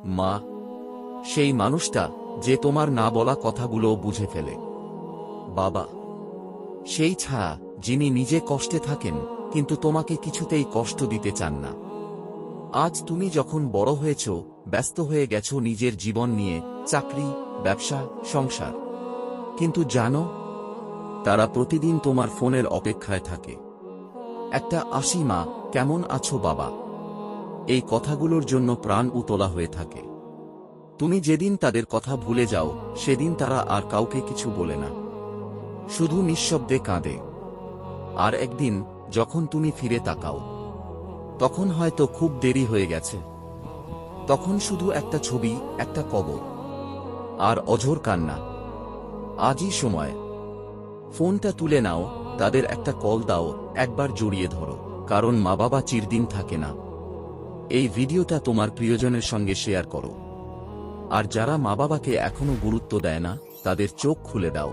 মা, সেই মানুষটা যে তোমার না বলা কথাগুলো বুঝে ফেলে। বাবা, সেই ছায়া যিনি নিজে কষ্টে থাকেন কিন্তু তোমাকে কিছুতেই কষ্ট দিতে চান না। আজ তুমি যখন বড় হয়েছ, ব্যস্ত হয়ে গেছো নিজের জীবন নিয়ে, চাকরি, ব্যবসা, সংসার, কিন্তু জানো, তারা প্রতিদিন তোমার ফোনের অপেক্ষায় থাকে। একটা আসি মা, কেমন আছো বাবা, এই কথাগুলোর জন্য প্রাণ উতলা হয়ে থাকে। তুমি যেদিন তাদের কথা ভুলে যাও, সেদিন তারা আর কাউকে কিছু বলে না, শুধু নিঃশব্দে কাঁদে। আর একদিন যখন তুমি ফিরে তাকাও, তখন হয়তো খুব দেরি হয়ে গেছে। তখন শুধু একটা ছবি, একটা কবর, আর অঝোর কান্না। আজই সময়, ফোনটা তুলে নাও, তাদের একটা কল দাও, একবার জড়িয়ে ধরো, কারণ মা বাবা চিরদিন থাকে না। এই ভিডিওটা তোমার প্রিয়জনের সঙ্গে শেয়ার করো। আর যারা মা বাবাকে এখনো গুরুত্ব দেয় না, তাদের চোখ খুলে দাও।